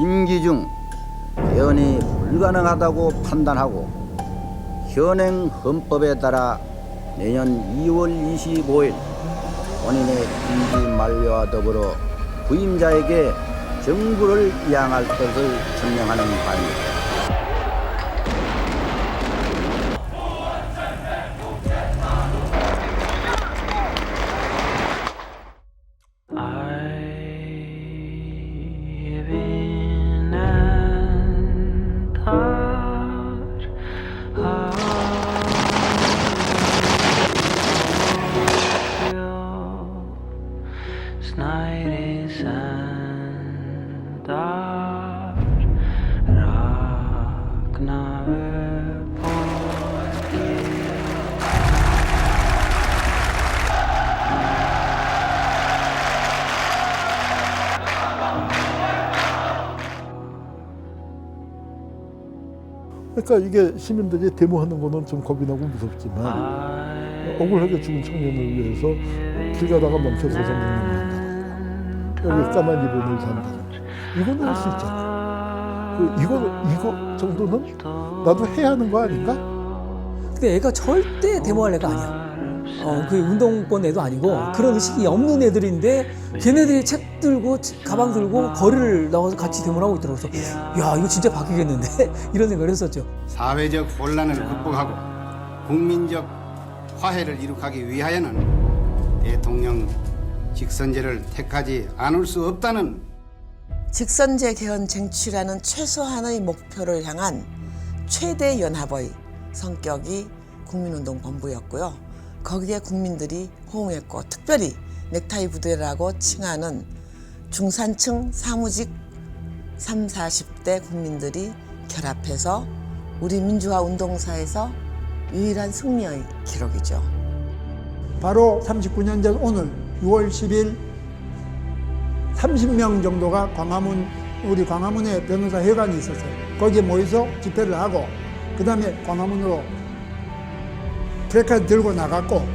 임기 중 개헌이 불가능하다고 판단하고 현행 헌법에 따라 내년 2월 25일 본인의 임기 만료와 더불어 부임자에게 정부를 이양할 것을 천명하는 바입니다. 그러니까 이게 시민들이 데모하는 거는 좀 겁이 나고 무섭지만 억울하게 죽은 청년을 위해서 길 가다가 멈춰서서 묵는다. 여기 까만 이불을 잔다. 이거는 할 수 있잖아. 이거 정도는 나도 해야 하는 거 아닌가? 근데 애가 절대 데모할 애가 아니야. 그 운동권 애도 아니고 그런 의식이 없는 애들인데 걔네들이 책 들고 가방 들고 거리를 나와서 같이 데모를 하고 있더라고요. 그래서 야 이거 진짜 바뀌겠는데 이런 생각을 했었죠. 사회적 혼란을 극복하고 국민적 화해를 이룩하기 위하여는 대통령 직선제를 택하지 않을 수 없다는 직선제 개헌 쟁취라는 최소한의 목표를 향한 최대 연합의 성격이 국민운동본부였고요. 거기에 국민들이 호응했고 특별히 넥타이 부대라고 칭하는 중산층 사무직 30, 40대 국민들이 결합해서 우리 민주화 운동사에서 유일한 승리의 기록이죠. 바로 39년 전 오늘 6월 10일 30명 정도가 우리 광화문에 변호사 회관이 있었어요. 거기에 모여서 집회를 하고 그 다음에 광화문으로 플래카드 들고 나갔고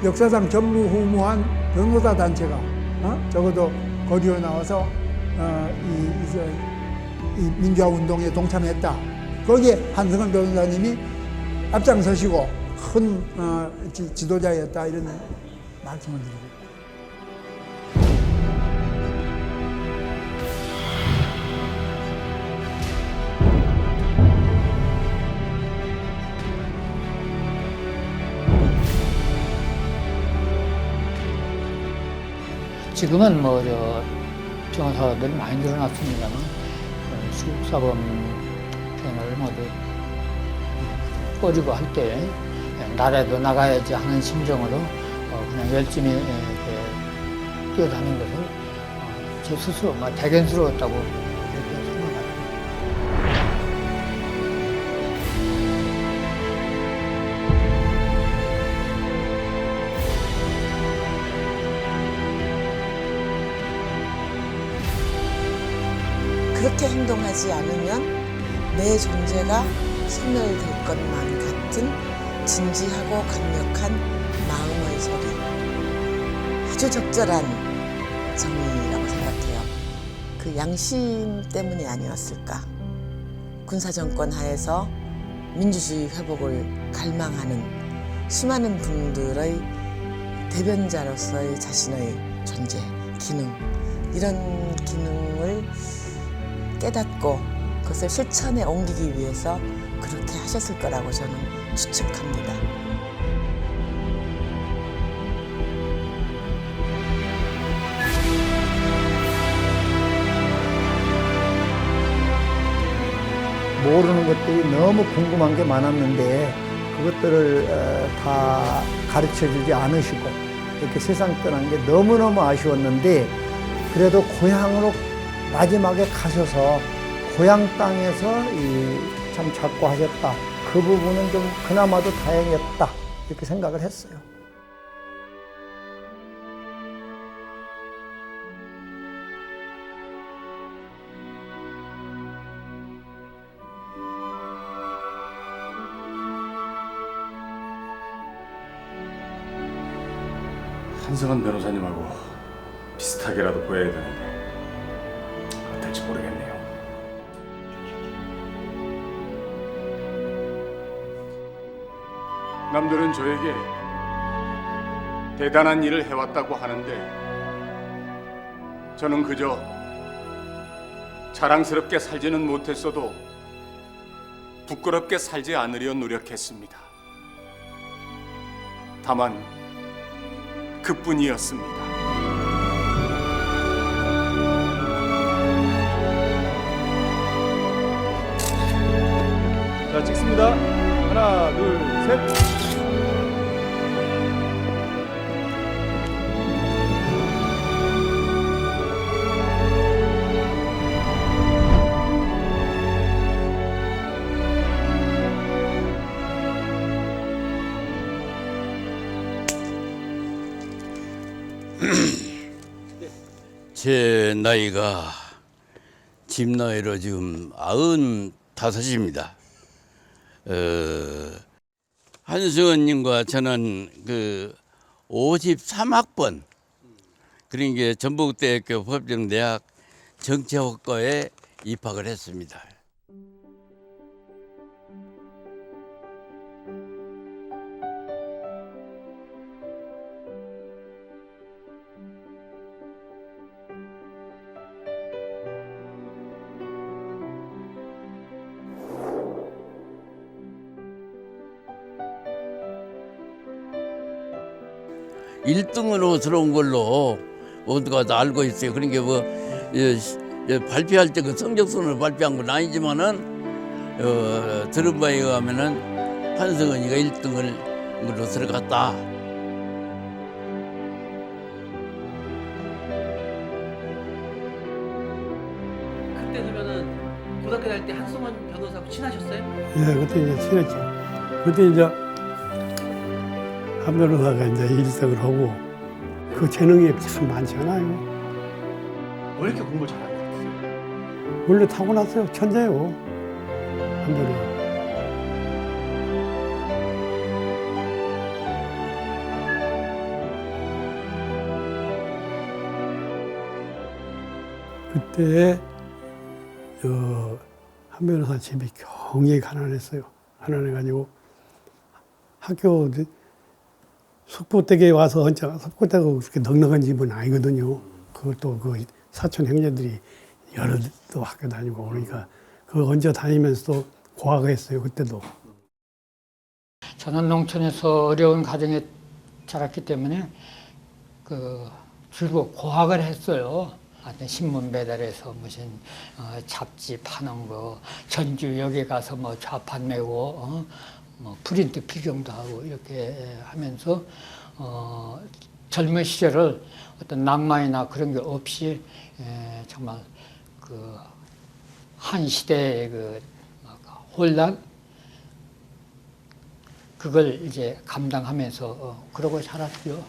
역사상 전무후무한 변호사 단체가 적어도 거리로 나와서 이 민주화 운동에 동참했다. 거기에 한승헌 변호사님이 앞장서시고 큰 지도자였다 이런 말씀을 드리고. 지금은 정화사들이 많이 늘어났습니다만 수급사범 편을 모두 꺼지고 할 때 나라도 나가야지 하는 심정으로 그냥 열심히 뛰어다닌 것을 제 스스로 대견스러웠다고 이렇게 생각합니다. 그렇게 행동하지 않으면 내 존재가 소멸될 것만 같은 진지하고 강력한 마음의 소리. 아주 적절한 정의라고 생각해요. 그 양심 때문이 아니었을까. 군사정권 하에서 민주주의 회복을 갈망하는 수많은 분들의 대변자로서의 자신의 존재, 기능, 이런 기능을 깨닫고 그것을 실천에 옮기기 위해서 그렇게 하셨을 거라고 저는 추측합니다. 모르는 것들이 너무 궁금한 게 많았는데 그것들을 다 가르쳐주지 않으시고 이렇게 세상 떠난 게 너무너무 아쉬웠는데 그래도 고향으로 마지막에 가셔서 고향 땅에서 참 작고하셨다. 그 부분은 좀 그나마도 다행이었다. 이렇게 생각을 했어요. 한승헌 변호사님하고 비슷하게라도 보여야 되는데 어떨지 모르겠네요. 남들은 저에게 대단한 일을 해왔다고 하는데 저는 그저 자랑스럽게 살지는 못했어도 부끄럽게 살지 않으려 노력했습니다. 다만 그뿐이었습니다. 자, 찍습니다. 하나, 둘, 셋. 제 나이가 집 나이로 지금 95입니다. 한승원님과 저는 그 53학번, 그러니까 전북대학교 법정대학 정치학과에 입학을 했습니다. 일등으로 들어온 걸로 모두가 다 알고 있어요. 그러니까 뭐 발표할 때 그 성적순을 발표한 건 아니지만은 들은 바에 의하면은 한승원이가 1등으로 들어갔다. 그때 그러면은 고등학교 다닐 때 한승원 변호사하고 친하셨어요? 예, 그때 이제 친했죠. 그때 이제 한 변호사가 이제 1등을 하고 그 재능이 참 많지 않아요. 왜 이렇게 공부 잘하는 것 같으세요? 원래 타고났어요. 천재요. 한 변호사. 그때 한 변호사 집이 굉장히 가난했어요. 가난해가지고 학교 숙보댁에 와서 얹혀, 숙보댁가 그렇게 넉넉한 집은 아니거든요. 그것도 그 사촌 형제들이 여러 또 학교 다니고 그러니까 그 얹어 다니면서도 고학을 했어요. 그때도. 저는 농촌에서 어려운 가정에 자랐기 때문에 주로 고학을 했어요. 신문 배달해서 무슨 잡지 파는 거, 전주역에 가서 뭐 좌판 메고 뭐 프린트 필경도 하고 이렇게 하면서 젊은 시절을 어떤 낭만이나 그런 게 없이 정말 그 한 시대의 그 혼란 그걸 이제 감당하면서 그러고 살았죠.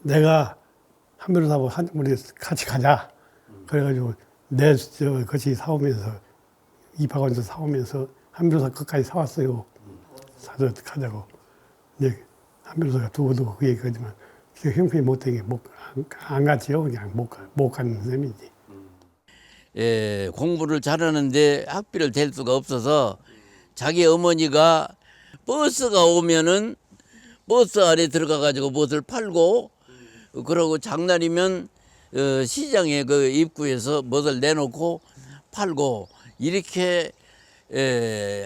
내가 한 변호사하고 우리 같이 가자. 그래가지고 같이 사오면서 입학원서 사오면서 한 변호사 끝까지 사왔어요. 사서 가자고. 이제 한 변호사가 두고두고 그 얘기하지만 형편이 못되게 안 갔지요. 그냥 못 가는 셈이지. 예, 공부를 잘하는데 학비를 댈 수가 없어서 자기 어머니가 버스가 오면은 버스 안에 들어가 가지고 무엇을 팔고 그러고 장날이면 시장에 그 입구에서 무엇을 내놓고 팔고 이렇게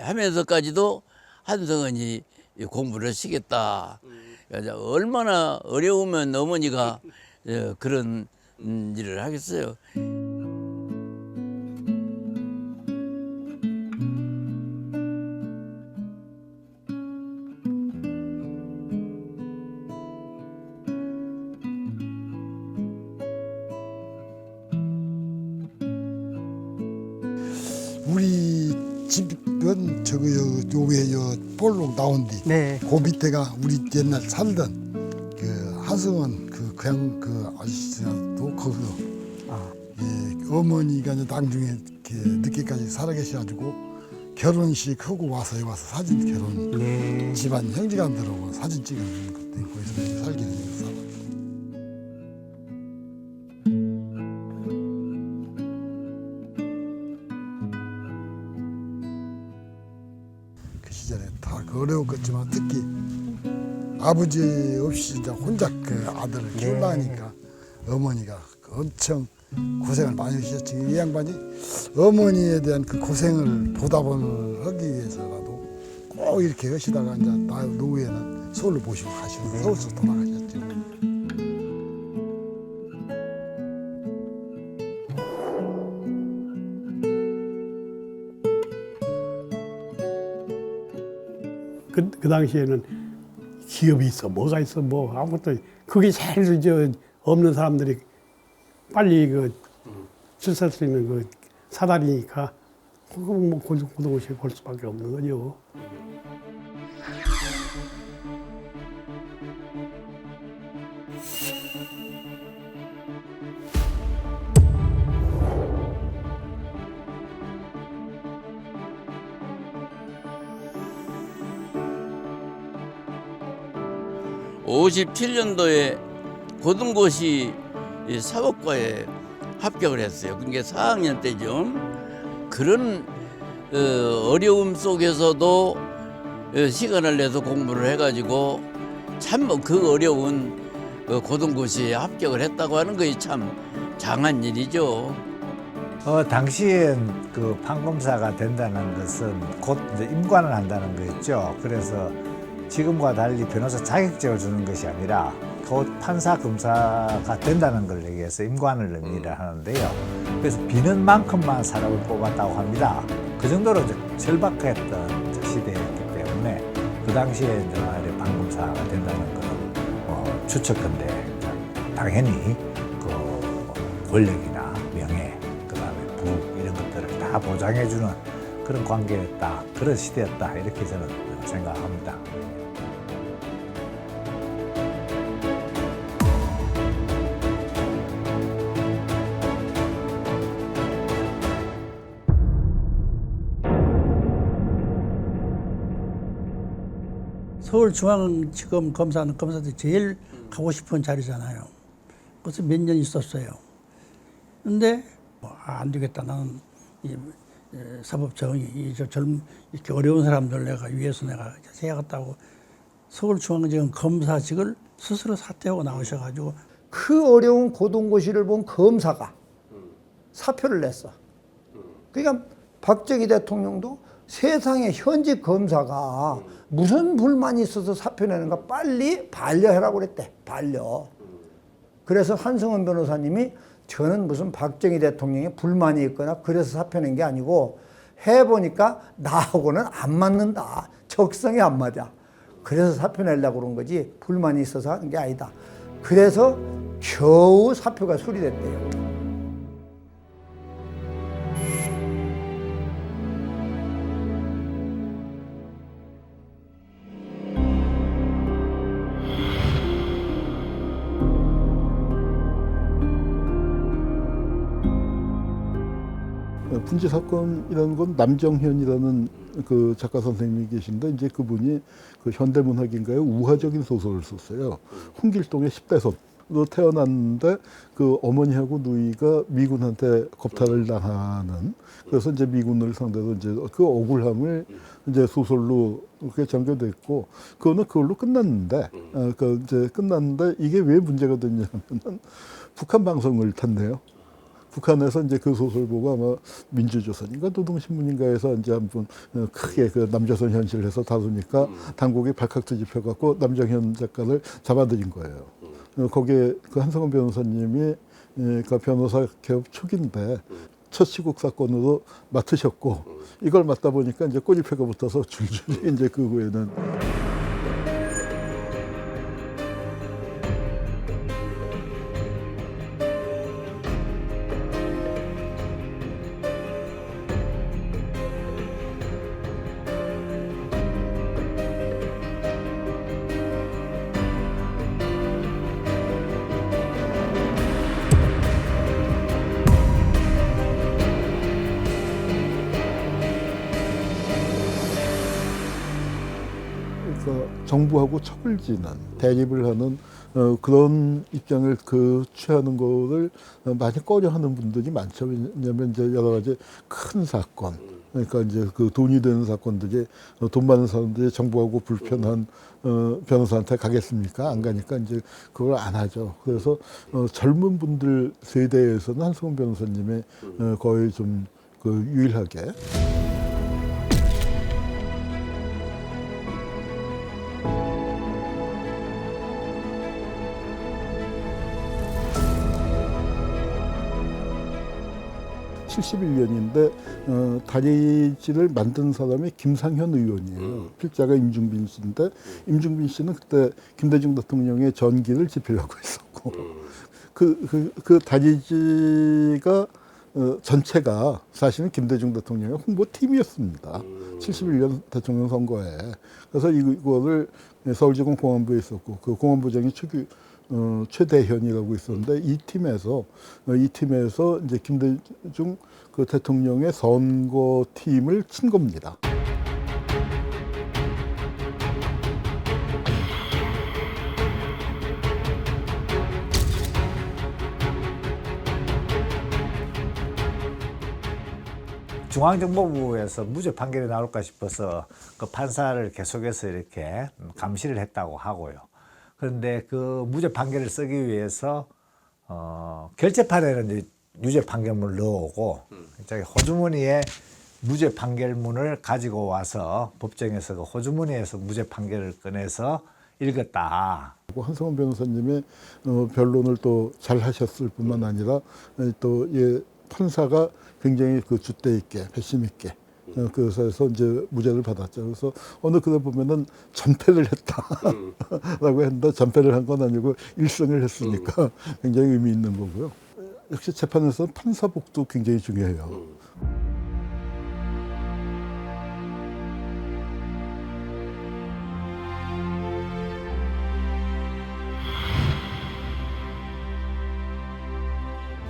하면서까지도 한승원이 공부를 시켰다. 얼마나 어려우면 어머니가 그런 일을 하겠어요. 우리 집은 요에 볼록 나온 뒤. 네. 그 밑에가 우리 옛날 살던 그 한승원 그 아저씨도 거기서 예, 어머니가 이제 나중에 이렇게 늦게까지 살아계셔가지고 결혼식 하고 와서 여기 와서 사진 결혼 집안 형제간들하고 사진 찍어주는 것도 있고 거기서 이제 살게 되어서 시절에 다 어려웠겠지만 특히 아버지 없이 이제 혼자 그 아들을 키우려 하니까 어머니가 엄청 고생을 많이 하셨지. 이 양반이 어머니에 대한 그 고생을 보답을 하기 위해서라도 꼭 이렇게 하시다가 이제 나 노후에는 서울로 모시고 가시고 서울서 돌아가셨죠. 그 당시에는 기업이 있어, 뭐가 있어, 뭐 아무것도 그게 제일 저 없는 사람들이 빨리 그 출세할 수 있는 그 사다리니까 그거 뭐 고등고시 볼 수밖에 없는 거죠. (57년도에) 고등고시 사법과에 합격을 했어요. 그게 4학년 때죠. 그런 어려움 속에서도 시간을 내서 공부를 해가지고 참 그 어려운 고등고시에 합격을 했다고 하는 것이 참 장한 일이죠. 당시엔 그 판검사가 된다는 것은 곧 이제 임관을 한다는 거였죠. 그래서 지금과 달리 변호사 자격증을 주는 것이 아니라 곧 판사 검사가 된다는 걸 얘기해서 임관을 의미를 하는데요. 그래서 비는 만큼만 사람을 뽑았다고 합니다. 그 정도로 이제 절박했던 시대였기 때문에 그 당시에 이제 만약에 판검사가 된다는 것은 추측컨대 당연히 그 권력이나 명예, 그다음에 부 이런 것들을 다 보장해주는 그런 관계였다, 그런 시대였다 이렇게 저는 생각합니다. 서울중앙지검 검사는 검사들이 제일 가고 싶은 자리잖아요. 그래서 몇 년 있었어요. 근데 안 되겠다. 나는 이 사법 정의, 이렇게 어려운 사람들 내가 위해서 내가 해야겠다고 서울중앙지검 검사직을 스스로 사퇴하고 나오셔가지고 그 어려운 고등고시를 본 검사가 사표를 냈어. 그러니까 박정희 대통령도 세상에 현직 검사가 무슨 불만이 있어서 사표 내는가 빨리 반려하라고 그랬대. 반려. 그래서 한승원 변호사님이 저는 무슨 박정희 대통령에 불만이 있거나 그래서 사표 낸 게 아니고 해보니까 나하고는 안 맞는다. 적성이 안 맞아. 그래서 사표 내려고 그런 거지 불만이 있어서 하는 게 아니다. 그래서 겨우 사표가 수리됐대요. 분지 사건이라는 건 남정현이라는 그 작가 선생님이 계신데 이제 그분이 그 현대문학인가에 우화적인 소설을 썼어요. 홍길동의 10대손으로 태어났는데 그 어머니하고 누이가 미군한테 겁탈을 당하는, 그래서 이제 미군을 상대로 이제 그 억울함을 이제 소설로 그렇게 전개됐고 그거는 그걸로 끝났는데 그 이제 끝났는데 이게 왜 문제가 됐냐면은 북한 방송을 탔네요. 북한에서 이제 그 소설 보고 아마 민주조선인가 노동신문인가에서 이제 한번 크게 그 남조선 현실을 해서 다루니까 당국이 발칵 뒤집혀갖고 남정현 작가를 잡아들인 거예요. 거기에 그 한성원 변호사님이 그 변호사 개업 초기인데 첫 시국 사건으로 맡으셨고 이걸 맡다 보니까 이제 꼬리표가 붙어서 줄줄이 이제 그 후에는 정부하고 척을지는 대립을 하는 그런 입장을 취하는 거를 많이 꺼려하는 분들이 많죠. 왜냐하면 이제 여러 가지 큰 사건, 그러니까 이제 그 돈이 되는 사건들이 돈 많은 사람들이 정부하고 불편한 변호사한테 가겠습니까? 안 가니까 이제 그걸 안 하죠. 그래서 젊은 분들 세대에서는 한승훈 변호사님의 거의 좀 그 유일하게. (71년인데) 다리지를 만든 사람이 김상현 의원이에요. 필자가 임중빈 씨인데, 임중빈 씨는 그때 김대중 대통령의 전기를 집필하고 있었고, 그 다리지가 전체가 사실은 김대중 대통령의 홍보팀이었습니다. 71년 대통령 선거에. 그래서 이거를 서울지검 공안부에 있었고, 그 공안부장이 최대현이라고 있었는데, 이 팀에서 이제 김대중 그 대통령의 선거팀을 친 겁니다. 중앙정보부에서 무죄 판결이 나올까 싶어서 그 판사를 계속해서 이렇게 감시를 했다고 하고요. 그런데 그 무죄 판결을 쓰기 위해서 결재판에는 이제 유죄 판결문을 넣어오고 저기 호주머니에 무죄 판결문을 가지고 와서 법정에서 그 호주머니에서 무죄 판결을 꺼내서 읽었다. 한승훈 변호사님의 변론을 또 잘 하셨을 뿐만 아니라 또 판사가 굉장히 그 줏대 있게 배심 있게 그래서 이제 무죄를 받았죠. 그래서 어느 그에 보면은 전패를 했다라고 했는데, 전패를 한 건 아니고 1승을 했으니까 굉장히 의미 있는 거고요. 역시 재판에서 판사복도 굉장히 중요해요.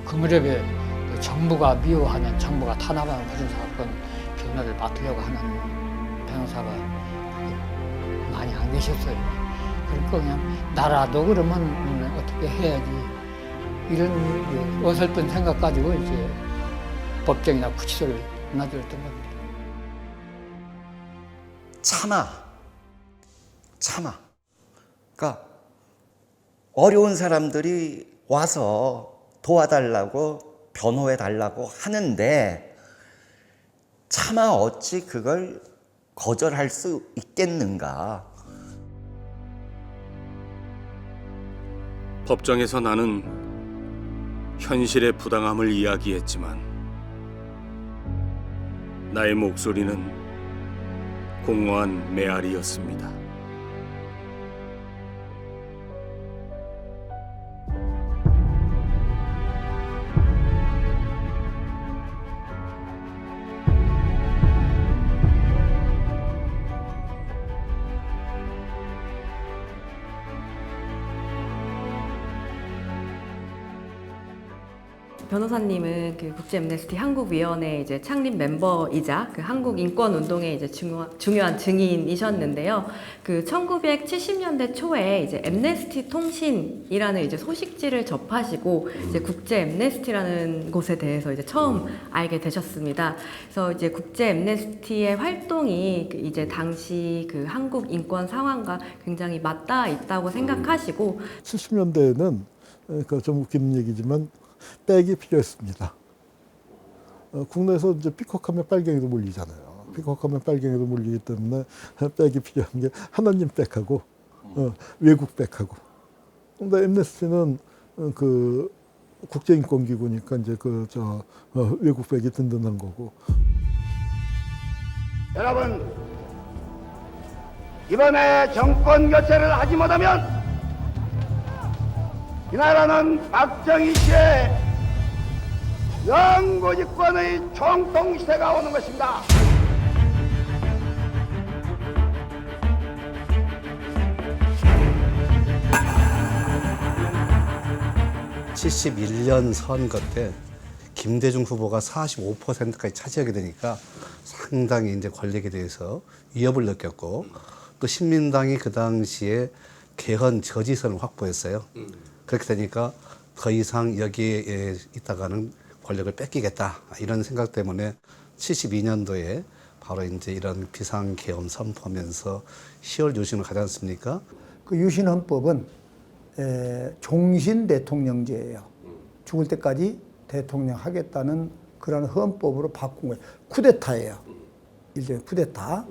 그 무렵에 정부가 미워하는, 정부가 탄압하는 무슨 사건 변호를 맡으려고 하는 변호사가 많이 안 계셨어요. 그러니까 그냥 나라도 그러면 어떻게 해야지, 이런 어설픈 생각 가지고 이제 법정이나 구치소를 나들었던 겁니다. 참아. 그러니까 어려운 사람들이 와서 도와달라고, 변호해달라고 하는데 차마 어찌 그걸 거절할 수 있겠는가. 법정에서 나는 현실의 부당함을 이야기했지만 나의 목소리는 공허한 메아리였습니다. 변호사님은 그 국제 엠네스티 한국위원회 이제 창립 멤버이자 그 한국 인권 운동의 이제 중요한 증인이셨는데요. 그 1970년대 초에 이제 엠네스티 통신이라는 이제 소식지를 접하시고 이제 국제 엠네스티라는 곳에 대해서 이제 처음 알게 되셨습니다. 그래서 이제 국제 엠네스티의 활동이 이제 당시 그 한국 인권 상황과 굉장히 맞닿아 있다고 생각하시고, 70년대에는 그 좀 웃기는 얘기지만 백이 필요했습니다. 국내에서 이제 삐걱하면 빨갱이도 몰리잖아요. 삐걱하면 빨갱이도 몰리기 때문에 백이 필요한 게 하나님 백하고 외국 백하고. 근데 엠네스티는 그 국제인권기구니까 이제 외국 백이 든든한 거고. 여러분, 이번에 정권 교체를 하지 못하면 이 나라는 박정희 씨의 영구집권의 총통시대가 오는 것입니다. 71년 선거 때 김대중 후보가 45%까지 차지하게 되니까 상당히 이제 권력에 대해서 위협을 느꼈고, 또 신민당이 그 당시에 개헌 저지선을 확보했어요. 그렇게 되니까 더 이상 여기에 있다가는 권력을 뺏기겠다, 이런 생각 때문에 72년도에 바로 이제 이런 비상계엄 선포하면서 10월 유신을 가지 않습니까? 그 유신헌법은 종신 대통령제예요. 죽을 때까지 대통령 하겠다는 그런 헌법으로 바꾼 거예요. 쿠데타예요. 일종의 쿠데타.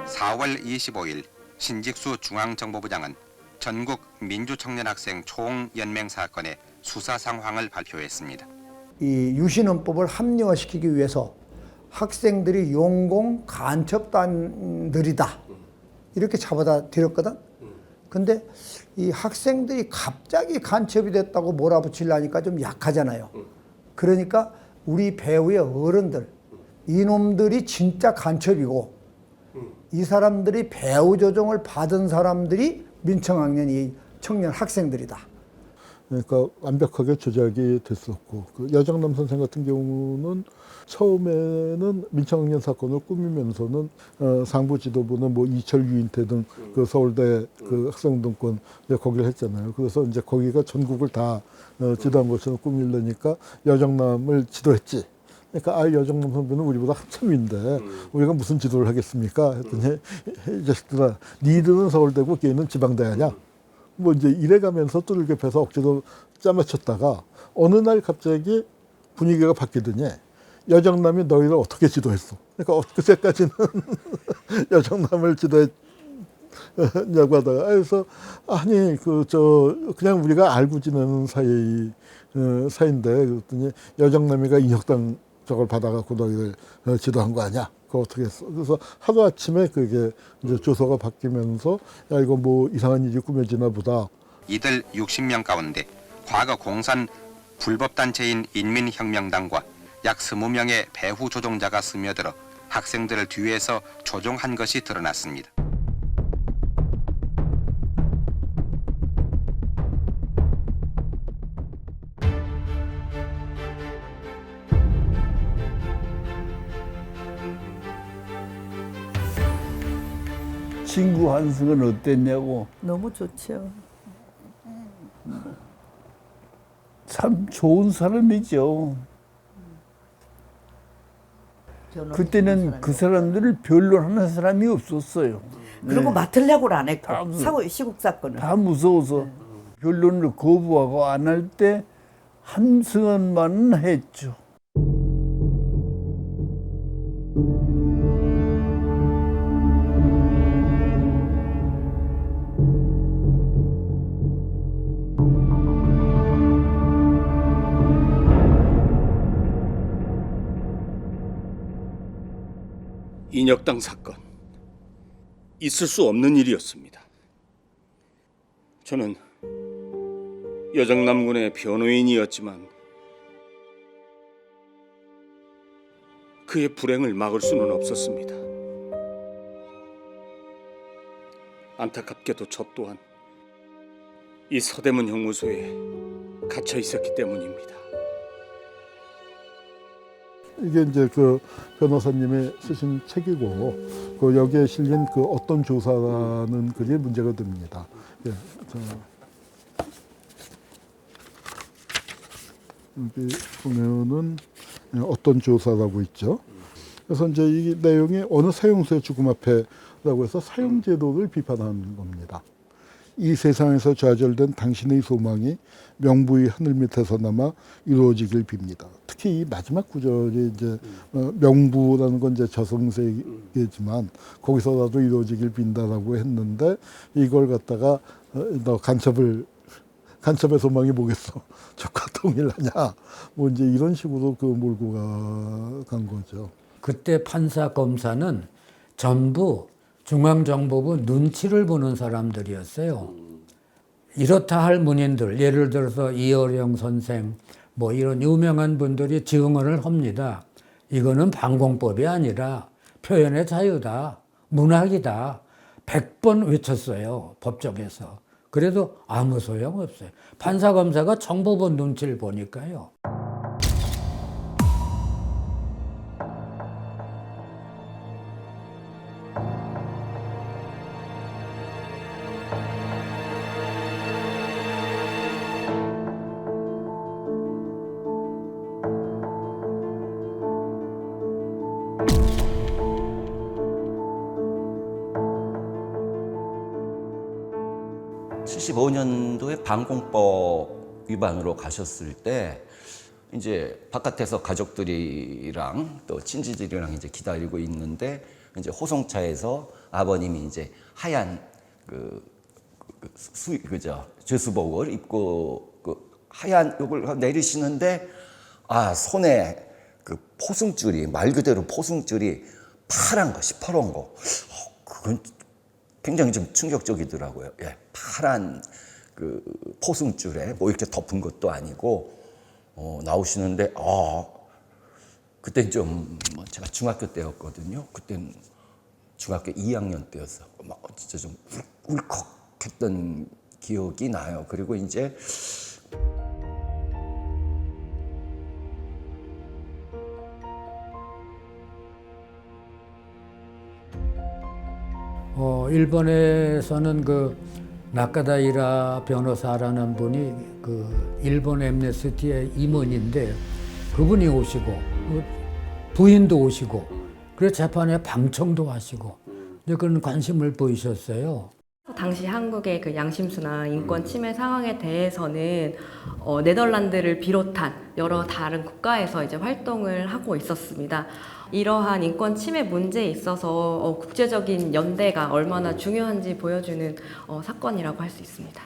(4월 25일) 신직수 중앙정보부장은 전국 민주청년학생 총연맹 사건의 수사 상황을 발표했습니다. 이 유신헌법을 합리화시키기 위해서 학생들이 용공 간첩단들이다 이렇게 잡아다 드렸거든. 근데 이 학생들이 갑자기 간첩이 됐다고 몰아붙이려니까 좀 약하잖아요. 그러니까 우리 배우의 어른들, 이놈들이 진짜 간첩이고 이 사람들이 배우 조종을 받은 사람들이 민청학년 이 청년 학생들이다. 그러니까 완벽하게 조작이 됐었고, 그 여정남 선생 같은 경우는 처음에는 민청학년 사건을 꾸미면서는 상부 지도부는 뭐 이철 유인태 등 그 서울대 그 학생운동권 거기를 했잖아요. 그래서 이제 거기가 전국을 다 지도한 것처럼 꾸밀려니까 여정남을 지도했지. 그러니까 여정남 선배는 우리보다 한참 위인데 우리가 무슨 지도를 하겠습니까? 했더니 이 자식들아, 니들은 서울대고 걔는 지방대 아냐? 뭐 이제 이래가면서 뚜들겨 패서 억지로 짜맞췄다가 어느 날 갑자기 분위기가 바뀌더니 여정남이 너희를 어떻게 지도했어? 그러니까 그때까지는 여정남을 지도했냐고 하다가 그래서 아니 그냥 우리가 알고 지내는 사이인데 그랬더니 여정남이가 인혁당 저걸 받아갖고 너희를 지도한 거 아니야? 그거 어떻게 했어? 그래서 하루 아침에 그게 이제 조서가 바뀌면서 야 이거 뭐 이상한 일이 꾸며지나 보다. 이들 60명 가운데 과거 공산 불법단체인 인민혁명당과 약 20명의 배후 조종자가 스며들어 학생들을 뒤에서 조종한 것이 드러났습니다. 친구 한승은 어땠냐고. 너무 좋죠. 참 좋은 사람이죠. 그때는 그 사람들을 변론하는 사람이 없었어요. 그리고 맡으려고는 안 했고 다 시국 사건을 다 무서워서 변론을 거부하고 안 할 때 한승원만은 했죠. 인혁당 사건, 있을 수 없는 일이었습니다. 저는 여정남군의 변호인이었지만 그의 불행을 막을 수는 없었습니다. 안타깝게도 저 또한 이 서대문 형무소에 갇혀 있었기 때문입니다. 이게 이제 그 변호사님이 쓰신 책이고 그 여기에 실린 그 어떤 조사라는 글이 문제가 됩니다. 예, 여기 보면은 어떤 조사라고 있죠. 그래서 이제 이 내용이 어느 사용수의 죽음 앞에라고 해서 사용제도를 비판하는 겁니다. 이 세상에서 좌절된 당신의 소망이 명부의 하늘 밑에서 남아 이루어지길 빕니다. 특히 이 마지막 구절이 이제 명부라는 건 이제 저승세계지만 거기서라도 이루어지길 빈다라고 했는데 이걸 갖다가 너 간첩의 소망이 뭐겠어? 적과 통일하냐? 뭐 이제 이런 식으로 그 몰고 간 거죠. 그때 판사 검사는 전부 중앙정보부 눈치를 보는 사람들이었어요. 이렇다 할 문인들, 예를 들어서 이어령 선생, 뭐 이런 유명한 분들이 증언을 합니다. 이거는 반공법이 아니라 표현의 자유다, 문학이다. 100번 외쳤어요, 법정에서. 그래도 아무 소용없어요. 판사 검사가 정보부 눈치를 보니까요. 85년도에 방공법 위반으로 가셨을 때 이제 바깥에서 가족들이랑 또 친지들이랑 이제 기다리고 있는데 이제 호송차에서 아버님이 이제 하얀 죄수복을 입고 하얀 요걸 내리시는데 손에 그 포승줄이 말 그대로 포승줄이 파란 거, 시퍼런 거. 그건 굉장히 좀 충격적이더라고요. 예, 파란 그 포승줄에 뭐 이렇게 덮은 것도 아니고 나오시는데 그땐 좀 제가 중학교 때였거든요. 그땐 중학교 2학년 때였어. 막 진짜 좀 울컥했던 기억이 나요. 그리고 이제 일본에서는 그 나카다이라 변호사라는 분이 그 일본 엠네스티의 임원인데 그분이 오시고 부인도 오시고 그래서 재판에 방청도 하시고 이제 그런 관심을 보이셨어요. 당시 한국의 그 양심수나 인권 침해 상황에 대해서는 네덜란드를 비롯한 여러 다른 국가에서 이제 활동을 하고 있었습니다. 이러한 인권 침해 문제에 있어서 국제적인 연대가 얼마나 중요한지 보여주는 사건이라고 할 수 있습니다.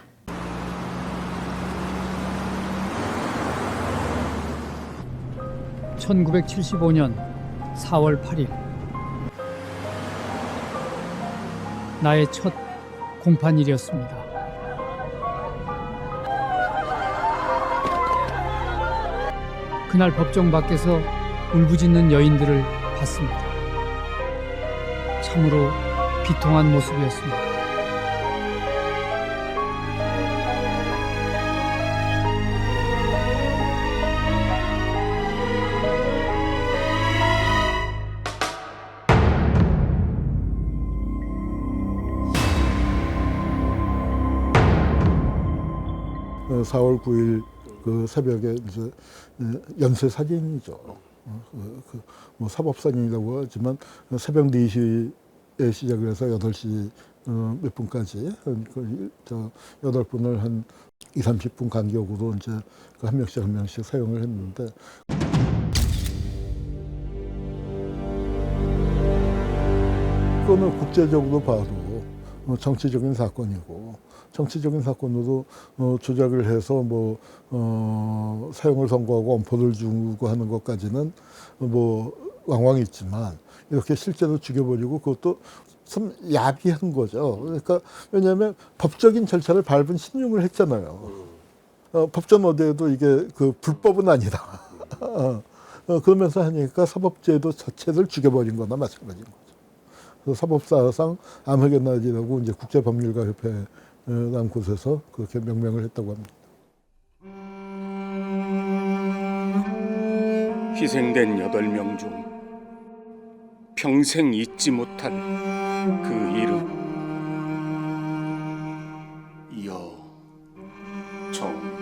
(1975년 4월 8일) 나의 첫 공판일이었습니다. 그날 법정 밖에서 울부짖는 여인들을 봤습니다. 참으로 비통한 모습이었습니다. 어, 4월 9일 그 새벽에 이제 연쇄 살인이죠. 뭐 사법살인이라고 하지만 새벽 4시에 시작을 해서 8시 몇 분까지 저 8분을 한 20-30분 간격으로 이제 한 명씩 사용을 했는데 그거는 국제적으로 봐도 정치적인 사건이고 정치적인 사건으로 조작을 해서 뭐 사형을 선고하고 엄포를 주고 하는 것까지는 뭐 왕왕 있지만 이렇게 실제로 죽여버리고 그것도 참 야비한 거죠. 그러니까 왜냐하면 법적인 절차를 밟은 신용을 했잖아요. 법전 어디에도 이게 그 불법은 아니다. 그러면서 하니까 사법제도 자체를 죽여버린 거나 마찬가지인 거죠. 그래서 사법사상 암흑의날이라고 이제 국제법률가협회라는 곳에서 그렇게 명명을 했다고 합니다. 희생된 8명 중 평생 잊지 못할 그 이름 여정남.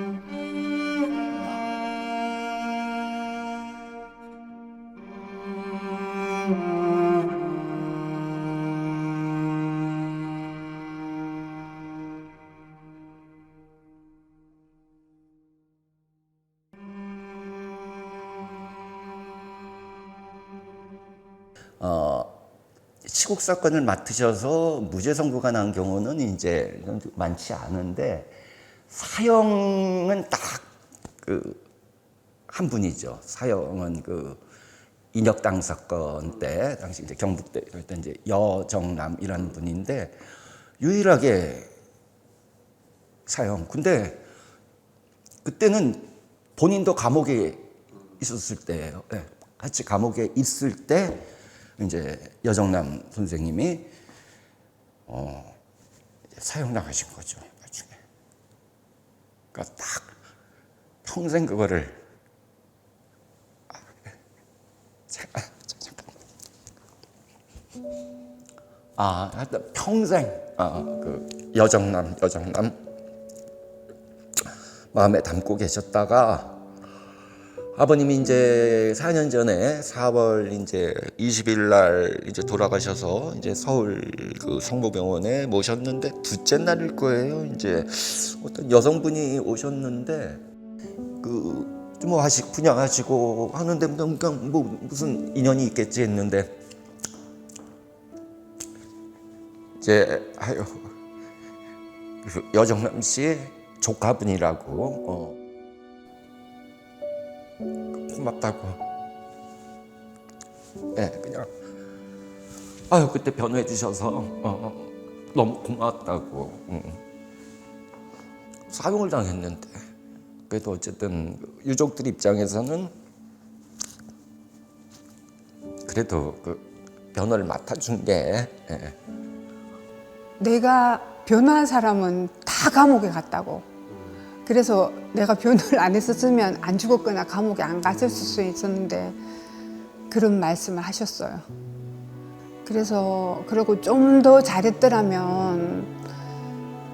시국 사건을 맡으셔서 무죄 선고가 난 경우는 이제 많지 않은데 사형은 딱 한 분이죠. 사형은 인혁당 사건 때 당시 이제 경북대 그때 이제 여정남이라는 분인데 유일하게 사형. 근데 그때는 본인도 감옥에 있었을 때예요. 네, 같이 감옥에 있을 때. 이제 여정남 선생님이 사형 나가신 거죠, 나중에. 그러니까 딱 평생 그거를 하여튼 평생 그 여정남 마음에 담고 계셨다가 아버님이 이제 4년 전에 4월 이제 20일 날 이제 돌아가셔서 이제 서울 그 성모병원에 모셨는데 둘째 날일 거예요. 이제 어떤 여성분이 오셨는데 그 뭐 분양하시고 하는데 뭐 무슨 인연이 있겠지 했는데 이제 여정남 씨 조카분이라고 고맙다고. 네, 그냥 그때 변호해 주셔서 너무 고맙다고. 사형을 당했는데 그래도 어쨌든 유족들 입장에서는 그래도 그 변호를 맡아준 게 내가 변호한 사람은 다 감옥에 갔다고. 그래서 내가 변호를 안 했었으면 안 죽었거나 감옥에 안 갔을 수 있었는데 그런 말씀을 하셨어요. 그래서 그리고 좀 더 잘했더라면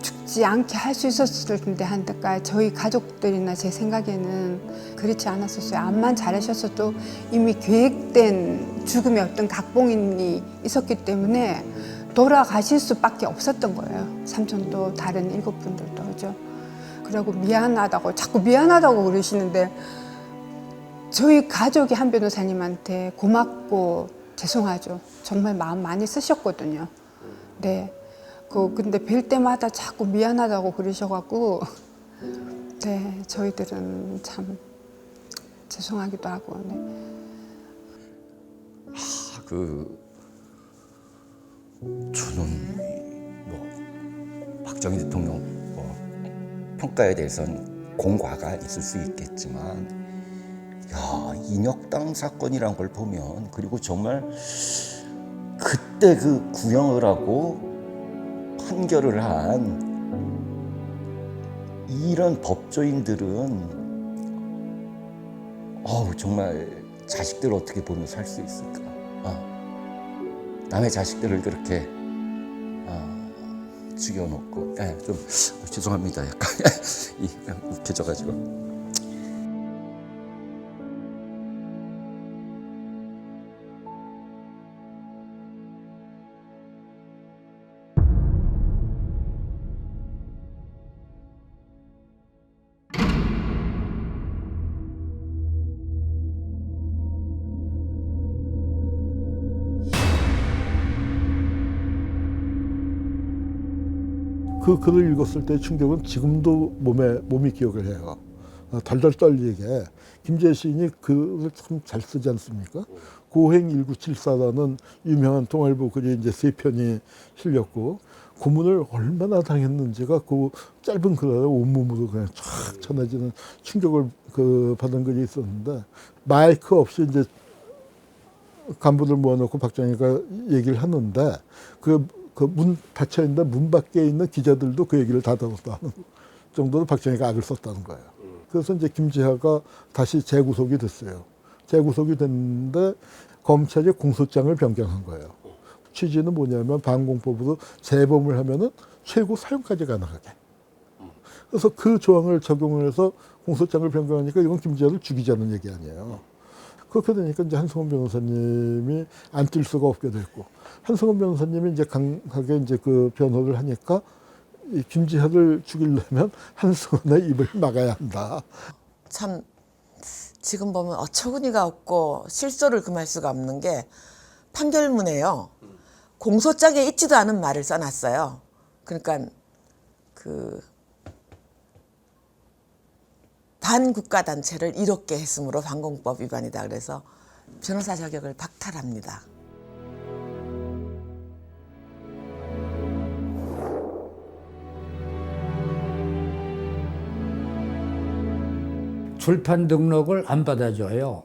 죽지 않게 할 수 있었을 텐데 한때까 저희 가족들이나 제 생각에는 그렇지 않았었어요. 암만 잘하셨어도 이미 계획된 죽음의 어떤 각본이 있었기 때문에 돌아가실 수밖에 없었던 거예요. 삼촌도 다른 7분들도 그죠. 그리고 미안하다고 자꾸 미안하다고 그러시는데 저희 가족이 한 변호사님한테 고맙고 죄송하죠. 정말 마음 많이 쓰셨거든요. 네. 근데 뵐 때마다 자꾸 미안하다고 그러셔갖고 네, 저희들은 참 죄송하기도 하고. 네. 저는 뭐 박정희 대통령 평가에 대해서는 공과가 있을 수 있겠지만 인혁당 사건이란 걸 보면 그리고 정말 그때 그 구형을 하고 판결을 한 이런 법조인들은 정말 자식들 어떻게 보면 살 수 있을까? 남의 자식들을 그렇게 죽여놓고 좀 죄송합니다. 약간 웃겨져가지고. 그 글을 읽었을 때 충격은 지금도 몸이 기억을 해요. 달달 떨리게 김재희 시인이 글을 참 잘 쓰지 않습니까? 고행 1974라는 유명한 동아일보 글이 이제 3편이 실렸고 고문을 얼마나 당했는지가 그 짧은 글 안에 온몸으로 그냥 쫙 전해지는 충격을 받은 글이 있었는데 마이크 없이 이제 간부들 모아놓고 박정희가 얘기를 하는데 그 문 닫혀있는 문 밖에 있는 기자들도 그 얘기를 다 들었다는 정도로 박정희가 악을 썼다는 거예요. 그래서 이제 김지하가 다시 재구속이 됐어요. 재구속이 됐는데 검찰이 공소장을 변경한 거예요. 취지는 뭐냐면 반공법으로 재범을 하면은 최고 사형까지 가능하게. 그래서 그 조항을 적용을 해서 공소장을 변경하니까 이건 김지하를 죽이자는 얘기 아니에요. 그렇게 되니까 이제 한승원 변호사님이 안 뛸 수가 없게 됐고, 한승원 변호사님이 이제 강하게 이제 그 변호를 하니까 이 김지하를 죽이려면 한승원의 입을 막아야 한다. 참 지금 보면 어처구니가 없고 실소를 금할 수가 없는 게 판결문에요. 공소장에 있지도 않은 말을 써놨어요. 그러니까 그 반국가단체를 이롭게 했으므로 반공법 위반이다. 그래서 변호사 자격을 박탈합니다. 출판 등록을 안 받아줘요.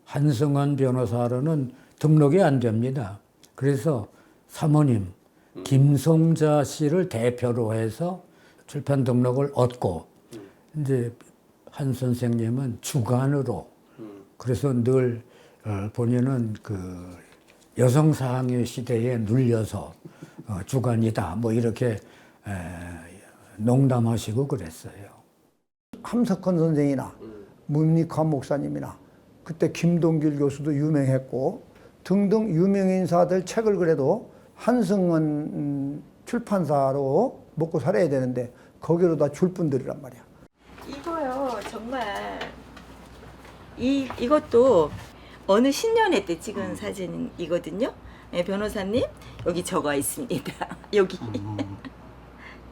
한승원 변호사로는 등록이 안 됩니다. 그래서 사모님 김송자 씨를 대표로 해서 출판 등록을 얻고 이제 한 선생님은 주간으로, 그래서 늘 본인은 그 여성상의 시대에 눌려서 주간이다 뭐 이렇게 농담하시고 그랬어요. 함석헌 선생이나 문익환 목사님이나 그때 김동길 교수도 유명했고 등등 유명 인사들 책을 그래도 한승원 출판사로 먹고 살아야 되는데 거기로 다 줄 분들이란 말이야. 이거요 정말 이것도 어느 신년회 때 찍은 사진이거든요. 네, 변호사님 여기 적어 있습니다. 여기.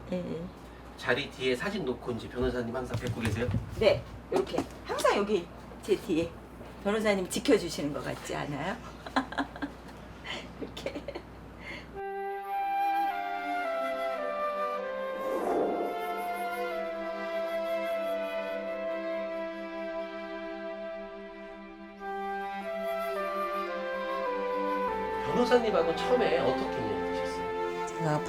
네. 자리 뒤에 사진 놓고 이제 변호사님 항상 뵙고 계세요? 네, 이렇게 항상 여기 제 뒤에 변호사님 지켜주시는 것 같지 않아요? 이렇게. 변호사님하고 처음에 어떻게 인연되셨어요? 제가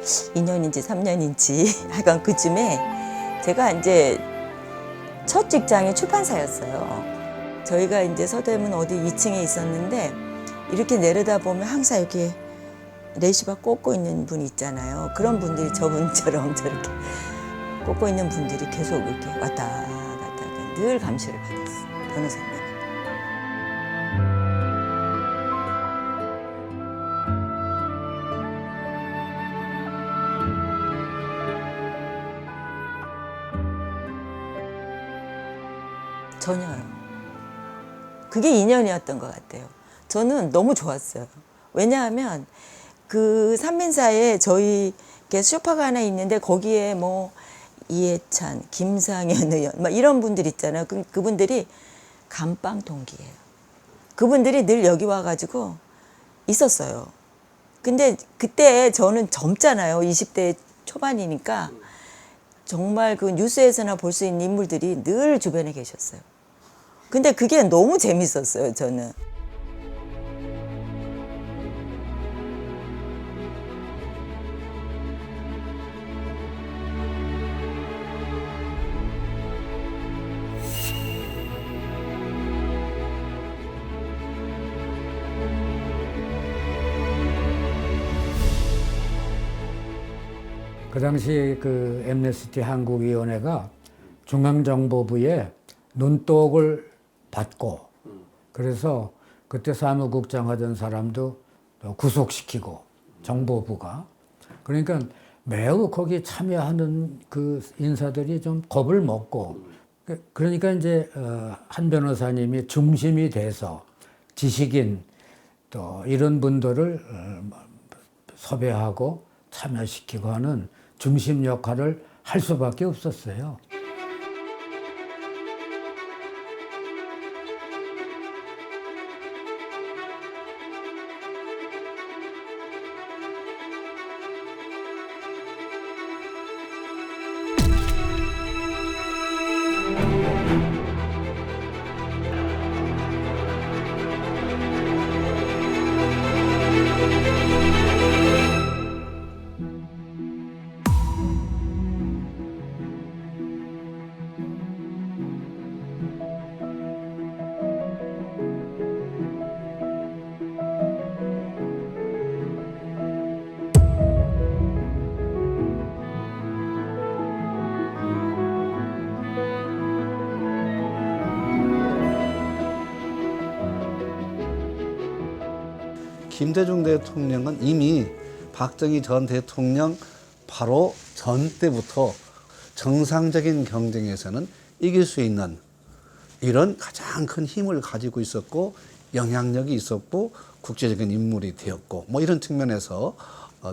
82년인지 3년인지 하여간 그쯤에 제가 이제 첫 직장이 출판사였어요. 저희가 이제 서대문 어디 2층에 있었는데 이렇게 내려다보면 항상 이렇게 레시바 꽂고 있는 분 있잖아요. 그런 분들이 저분처럼 저렇게 꽂고 있는 분들이 계속 이렇게 왔다 갔다 늘 감시를 받았어요. 변호사님. 전혀요. 그게 인연이었던 것 같아요. 저는 너무 좋았어요. 왜냐하면 그 산민사에 저희 소파가 하나 있는데 거기에 뭐 이해찬, 김상현 의원 막 이런 분들 있잖아요. 그분들이 감방 동기예요. 그분들이 늘 여기 와가지고 있었어요. 근데 그때 저는 젊잖아요. 20대 초반이니까 정말 그 뉴스에서나 볼 수 있는 인물들이 늘 주변에 계셨어요. 근데 그게 너무 재밌었어요, 저는. 그 당시 그 엠네스티 한국위원회가 중앙정보부에 눈독을 받고 그래서 그때 사무국장 하던 사람도 구속시키고 정보부가 그러니까 매우 거기에 참여하는 그 인사들이 좀 겁을 먹고 그러니까 이제 한 변호사님이 중심이 돼서 지식인 또 이런 분들을 섭외하고 참여시키고 하는 중심 역할을 할 수밖에 없었어요. 김대중 대통령은 이미 박정희 전 대통령 바로 전 때부터 정상적인 경쟁에서는 이길 수 있는 이런 가장 큰 힘을 가지고 있었고 영향력이 있었고 국제적인 인물이 되었고 뭐 이런 측면에서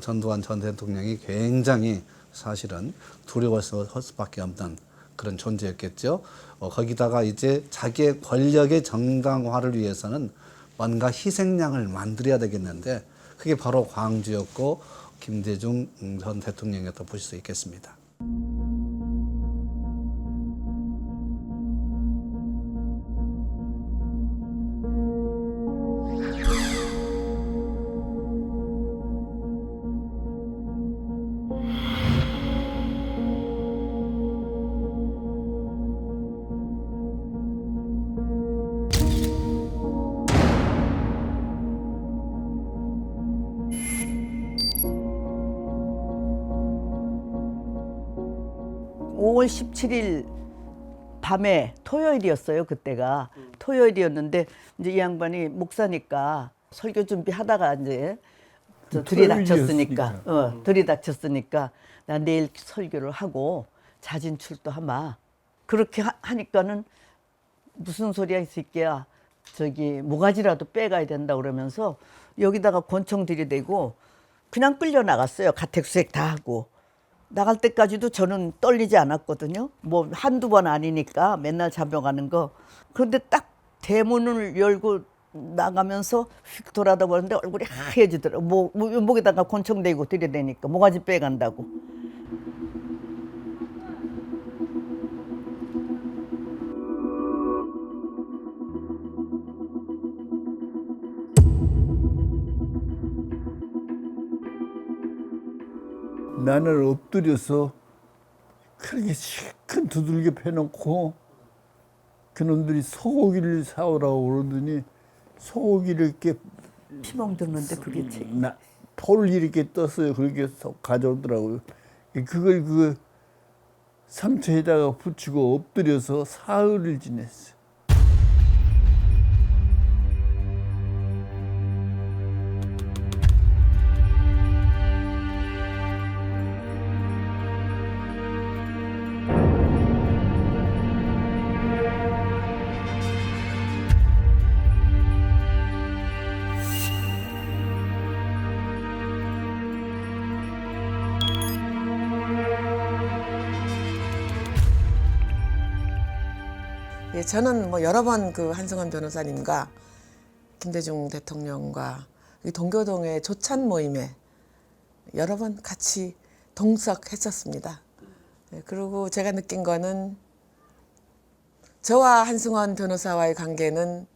전두환 전 대통령이 굉장히 사실은 두려워서 할 수밖에 없는 그런 존재였겠죠. 거기다가 이제 자기의 권력의 정당화를 위해서는 뭔가 희생양을 만들어야 되겠는데 그게 바로 광주였고 김대중 전 대통령이었다 보실 수 있겠습니다. (5월 17일) 밤에 토요일이었어요. 그때가 토요일이었는데 이제 이 양반이 목사니까 설교 준비하다가 이제 들이닥쳤으니까 나 내일 설교를 하고 자진 출두하마. 그렇게 하니까는 무슨 소리야 이 새끼야. 저기 모가지라도 빼가야 된다 그러면서 여기다가 권총 들이대고 그냥 끌려 나갔어요. 가택수색 다 하고. 나갈 때까지도 저는 떨리지 않았거든요. 뭐 한두 번 아니니까 맨날 잡혀가는 거. 그런데 딱 대문을 열고 나가면서 휙 돌아다 보는데 얼굴이 하얘지더라고. 목에다가 권총 대고 들이대니까 모가지 빼간다고. 나는 엎드려서 그렇게 큰 두들겨 패놓고 그놈들이 소고기를 사오라고 그러더니 소고기를 이렇게 피멍 듣는데 그게 포를 이렇게 떴어요. 그렇게 가져오더라고요. 그걸 그 상처에다가 붙이고 엎드려서 사흘을 지냈어요. 예, 저는 뭐 여러 번 그 한승원 변호사님과 김대중 대통령과 이 동교동의 조찬 모임에 여러 번 같이 동석했었습니다. 예, 그리고 제가 느낀 거는 저와 한승원 변호사와의 관계는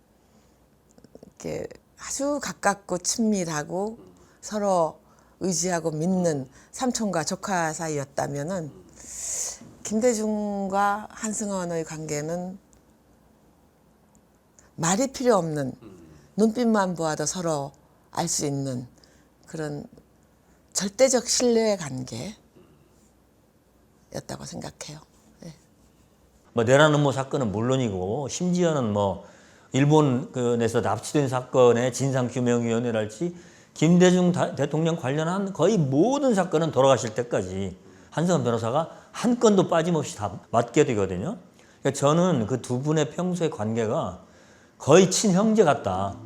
이렇게 아주 가깝고 친밀하고 서로 의지하고 믿는 삼촌과 조카 사이였다면은 김대중과 한승원의 관계는 말이 필요 없는 눈빛만 보아도 서로 알 수 있는 그런 절대적 신뢰의 관계였다고 생각해요. 네. 뭐 내란 음모 사건은 물론이고 심지어는 뭐 일본에서 납치된 사건의 진상규명위원회랄지 김대중 대통령 관련한 거의 모든 사건은 돌아가실 때까지 한승원 변호사가 한 건도 빠짐없이 다 맡게 되거든요. 그러니까 저는 그 두 분의 평소의 관계가 거의 친형제 같다.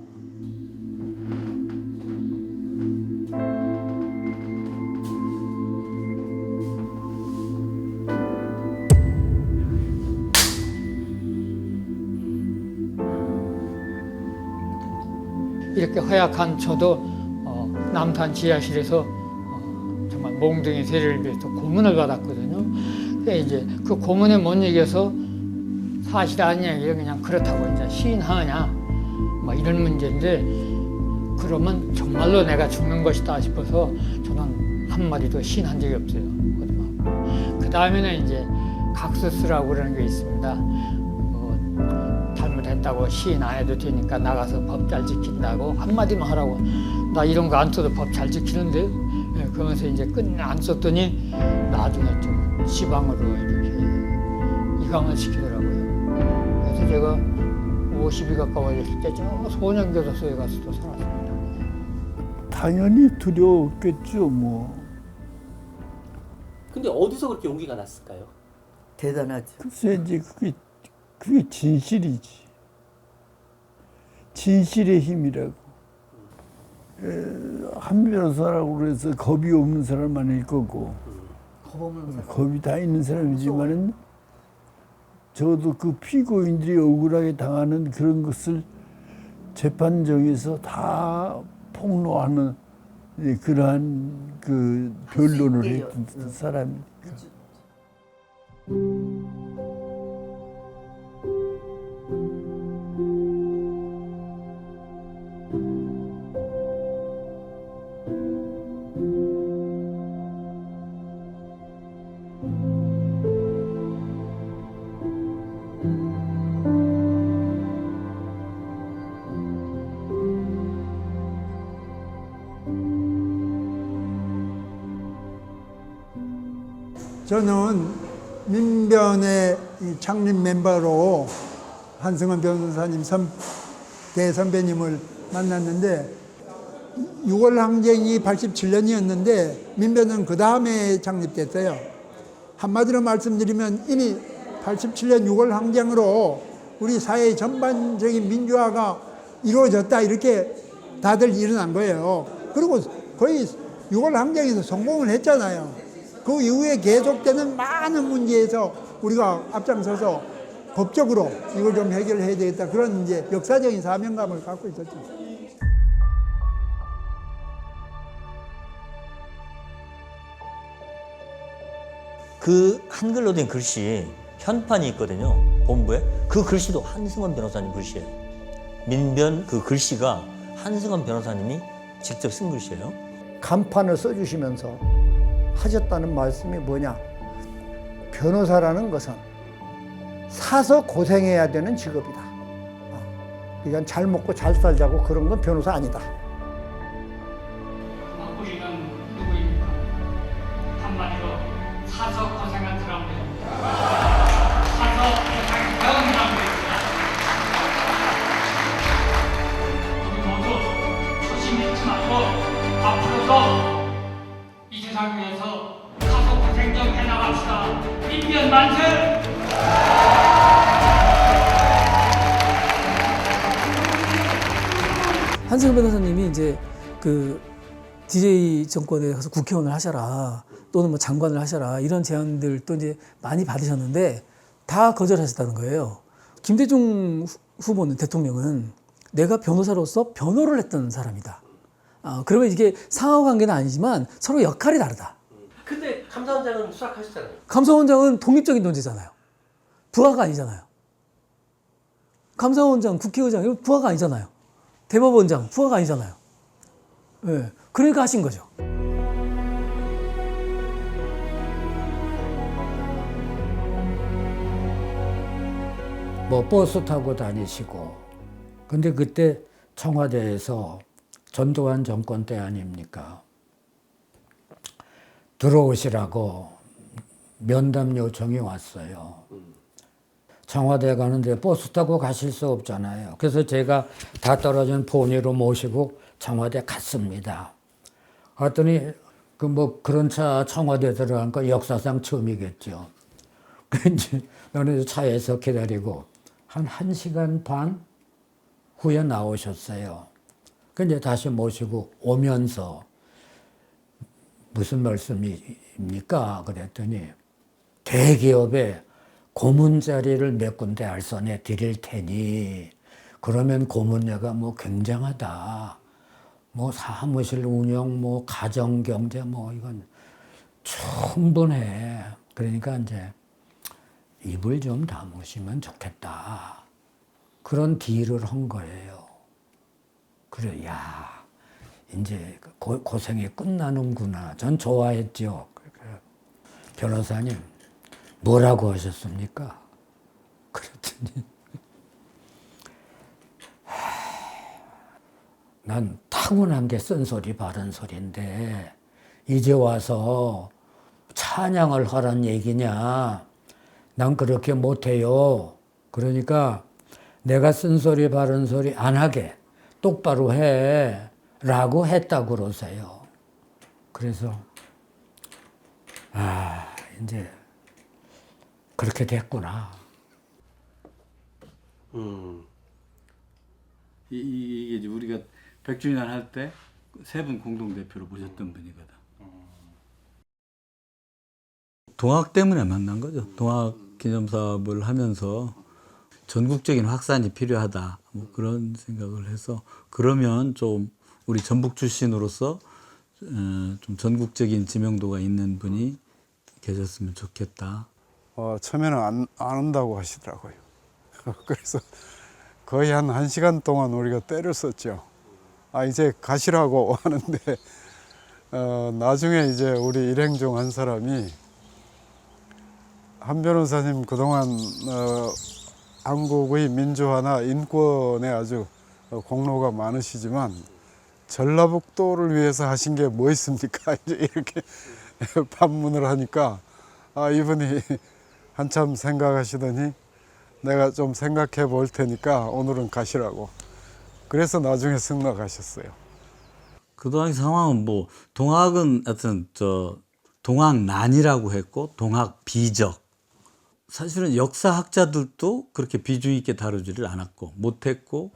이렇게 허약한 저도 남탄 지하실에서 정말 몽둥이 세례를 위해서 고문을 받았거든요. 근데 이제 그 고문에 못 이겨서 사실 아니야 이게 그냥 그렇다고 이제 시인하냐 뭐 이런 문제인데 그러면 정말로 내가 죽는 것이다 싶어서 저는 한마디도 시인한 적이 없어요. 그 다음에는 이제 각서스라고 그러는 게 있습니다. 잘못했다고 시인 안 해도 되니까 나가서 법 잘 지킨다고 한마디만 하라고. 나 이런 거 안 써도 법 잘 지키는데. 예, 그러면서 이제 끝내 안 썼더니 나중에 좀 지방으로 이렇게 이강을 시키더라고요. 그래서 제가 50이 가까워졌을 때 저 소년교도소에 가서도 살았습니다. 당연히 두려웠겠죠, 뭐. 근데 어디서 그렇게 용기가 났을까요? 대단하죠. 글쎄 이제 그게 진실이지. 진실의 힘이라고. 한 변호사라고 그래서 겁이 없는 사람 아닐 거고 겁이 다 있는 사람이지만은 적어도 그 피고인들이 억울하게 당하는 그런 것을 재판정에서 다 폭로하는 그러한 그 변론을 했던 사람이니까. 저는 민변의 이 창립 멤버로 한승원 변호사님 대선배님을 만났는데 6월 항쟁이 87년이었는데 민변은 그 다음에 창립됐어요. 한마디로 말씀드리면 이미 87년 6월 항쟁으로 우리 사회의 전반적인 민주화가 이루어졌다 이렇게 다들 일어난 거예요. 그리고 거의 6월 항쟁에서 성공을 했잖아요. 그 이후에 계속되는 많은 문제에서 우리가 앞장서서 법적으로 이걸 좀 해결해야 되겠다. 그런 이제 역사적인 사명감을 갖고 있었죠. 그 한글로 된 글씨 현판이 있거든요. 본부에. 그 글씨도 한승원 변호사님 글씨예요. 민변 그 글씨가 한승원 변호사님이 직접 쓴 글씨예요. 간판을 써주시면서 하셨다는 말씀이 뭐냐? 변호사라는 것은 사서 고생해야 되는 직업이다. 그러니까 잘 먹고 잘 살자고 그런 건 변호사 아니다. 우리는 누구입니까? 한마디로 사서 고생한 사람들입니다. 사서 고생 배운 사람들입니다. 우리 모두 초심 잃지 말고 앞으로도 이 세상 위에서 사서 고생 좀 해나갑시다. 민변 만세! 한승원 변호사님이 이제 그 DJ 정권에 가서 국회의원을 하셔라 또는 뭐 장관을 하셔라 이런 제안들 또 이제 많이 받으셨는데 다 거절하셨다는 거예요. 김대중 후보는 대통령은 내가 변호사로서 변호를 했던 사람이다. 그러면 이게 상하관계는 아니지만 서로 역할이 다르다. 근데 감사원장은 수락하셨잖아요. 감사원장은 독립적인 존재잖아요. 부하가 아니잖아요. 감사원장, 국회의장 이거 부하가 아니잖아요. 대법원장 부하가 아니잖아요. 네. 그러니까 하신 거죠. 뭐 버스 타고 다니시고 근데 그때 청와대에서 전두환 정권 때 아닙니까? 들어오시라고 면담 요청이 왔어요. 청와대 가는데 버스 타고 가실 수 없잖아요. 그래서 제가 다 떨어진 포니로 모시고 청와대 갔습니다. 갔더니 그 뭐 그런 차 청와대 들어간 거 역사상 처음이겠죠. 그런지 나는 차에서 기다리고 한 1시간 반 후에 나오셨어요. 근데 다시 모시고 오면서 무슨 말씀입니까? 그랬더니 대기업에 고문 자리를 몇 군데 알선해 드릴 테니 그러면 고문료가 뭐 굉장하다. 뭐 사무실 운영, 뭐 가정 경제 뭐 이건 충분해. 그러니까 이제 입을 좀 다무시면 좋겠다. 그런 딜을 한 거예요. 그래, 야, 이제 고생이 끝나는구나. 전 좋아했죠. 변호사님, 뭐라고 하셨습니까? 그랬더니, 난 타고난 게 쓴소리 바른 소리인데, 이제 와서 찬양을 하란 얘기냐? 난 그렇게 못해요. 그러니까 내가 쓴소리 바른 소리 안 하게 똑바로 해 라고 했다고 그러세요. 그래서 이제 그렇게 됐구나. 이게 이제 우리가 100주년 할 때 세 분 공동대표로 모셨던 분이거든. 동학 때문에 만난 거죠. 동학 기념사업을 하면서 전국적인 확산이 필요하다. 뭐 그런 생각을 해서 그러면 좀 우리 전북 출신으로서 좀 전국적인 지명도가 있는 분이 계셨으면 좋겠다. 처음에는 안 온다고 하시더라고요. 그래서 거의 한 1시간 동안 우리가 때를 썼죠. 이제 가시라고 하는데 나중에 이제 우리 일행 중 한 사람이 한 변호사님 그동안 한국의 민주화나 인권에 아주 공로가 많으시지만 전라북도를 위해서 하신 게 뭐 있습니까? 이제 이렇게 반문을 하니까 이분이 한참 생각하시더니 내가 좀 생각해 볼 테니까 오늘은 가시라고. 그래서 나중에 승낙하셨어요. 그 당시 상황은 뭐 동학은 하여튼 동학난이라고 했고 동학비적. 사실은 역사학자들도 그렇게 비중 있게 다루지를 않았고 못했고.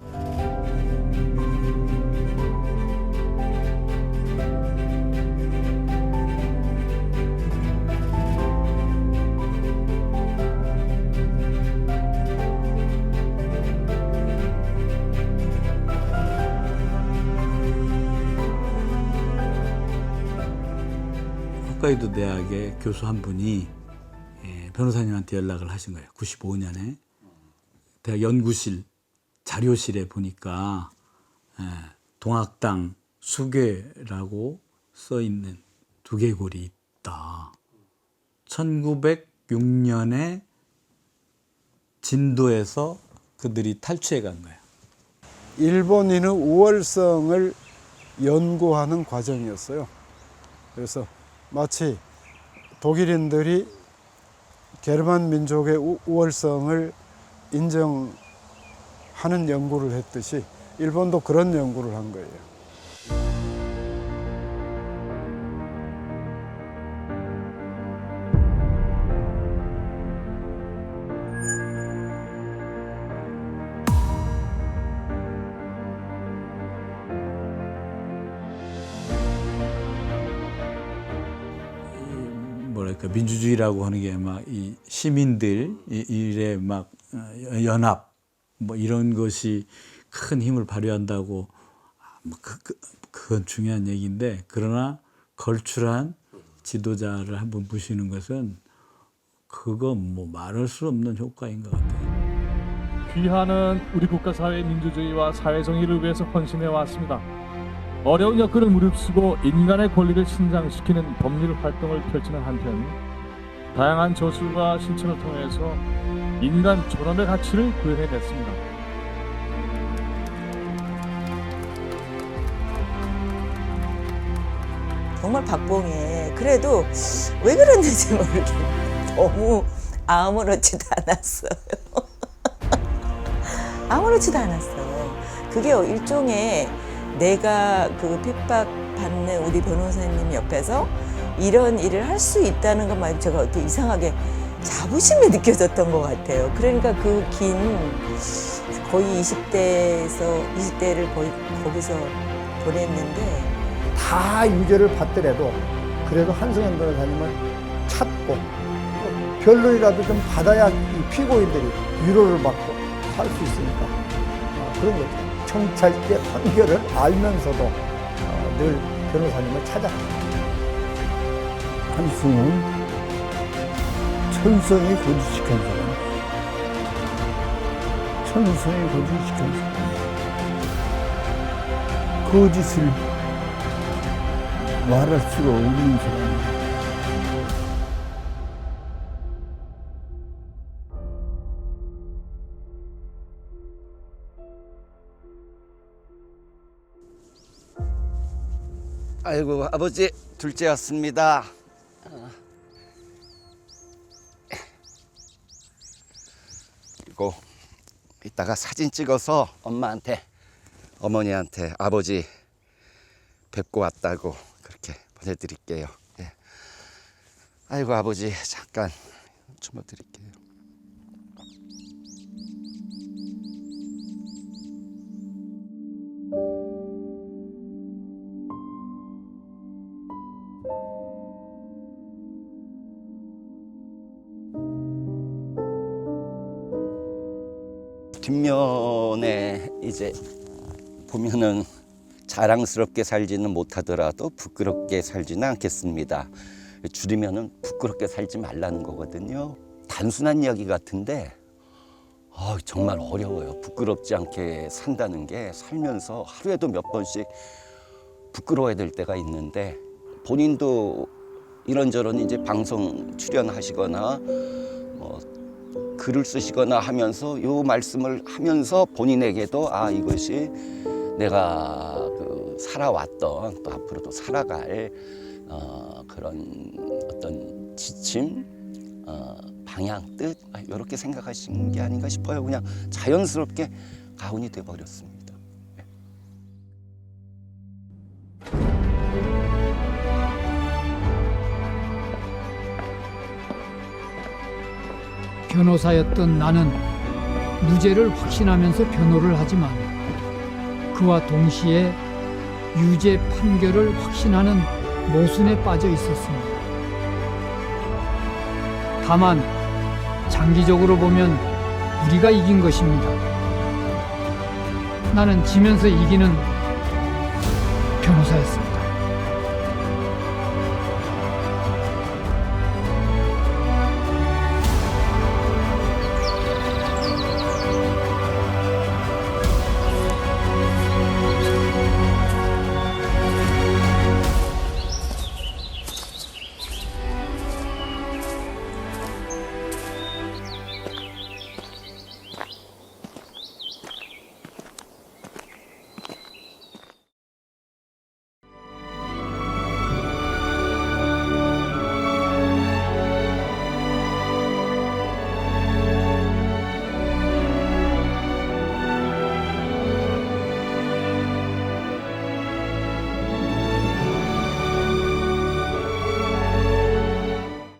홋카이도 대학의 교수 한 분이 변호사님한테 연락을 하신 거예요. 95년에 대학 연구실 자료실에 보니까 동학당 수괴라고 써 있는 두개골이 있다. 1906년에 진도에서 그들이 탈취해 간 거예요. 일본인의 우월성을 연구하는 과정이었어요. 그래서 마치 독일인들이 게르만 민족의 우월성을 인정하는 연구를 했듯이 일본도 그런 연구를 한 거예요. 뭐랄까 민주주의라고 하는 게 막 이 시민들 일에 막 연합 뭐 이런 것이 큰 힘을 발휘한다고 뭐 그건 중요한 얘기인데 그러나 걸출한 지도자를 한번 보시는 것은 그건 뭐 말할 수 없는 효과인 것 같아요. 귀하는 우리 국가 사회의 민주주의와 사회 정의를 위해서 헌신해 왔습니다. 어려운 여건을 무릅쓰고 인간의 권리를 신장시키는 법률 활동을 펼치는 한편 다양한 저술과 실천을 통해서 인간 존엄의 가치를 구현해냈습니다. 정말 박봉에 그래도 왜 그랬는지 모르겠어요. 너무 아무렇지도 않았어요. 아무렇지도 않았어요. 그게 일종의 내가 그 핍박받는 우리 변호사님 옆에서 이런 일을 할 수 있다는 것만 제가 어떻게 이상하게 자부심이 느껴졌던 것 같아요. 그러니까 그 긴 거의 20대를 거의 거기서 보냈는데 다 유죄를 받더라도 그래도 한승현 변호사님을 찾고 변론이라도 좀 받아야 이 피고인들이 위로를 받고 살 수 있으니까 그런 거죠. 경찰의 판결을 알면서도 늘 변호사님을 찾았다. 한승은 천성이 고지시킨 사람. 천성이 고지시킨 사람. 거짓을 말할 수가 없는 사람. 아이고 아버지 둘째 왔습니다. 그리고 이따가 사진 찍어서 엄마한테 어머니한테 아버지 뵙고 왔다고 그렇게 보내드릴게요. 예. 아이고 아버지 잠깐 주무드릴게요. 뒷면에 이제 보면은 자랑스럽게 살지는 못하더라도 부끄럽게 살지는 않겠습니다. 줄이면은 부끄럽게 살지 말라는 거거든요. 단순한 이야기 같은데 정말 어려워요. 부끄럽지 않게 산다는 게 살면서 하루에도 몇 번씩 부끄러워야 될 때가 있는데 본인도 이런저런 이제 방송 출연하시거나 뭐 글을 쓰시거나 하면서 요 말씀을 하면서 본인에게도 이것이 내가 살아왔던 또 앞으로도 살아갈 그런 어떤 지침, 방향, 뜻 이렇게 생각하신 게 아닌가 싶어요. 그냥 자연스럽게 가훈이 돼 버렸습니다. 변호사였던 나는 무죄를 확신하면서 변호를 하지만 그와 동시에 유죄 판결을 확신하는 모순에 빠져 있었습니다. 다만 장기적으로 보면 우리가 이긴 것입니다. 나는 지면서 이기는 변호사였습니다.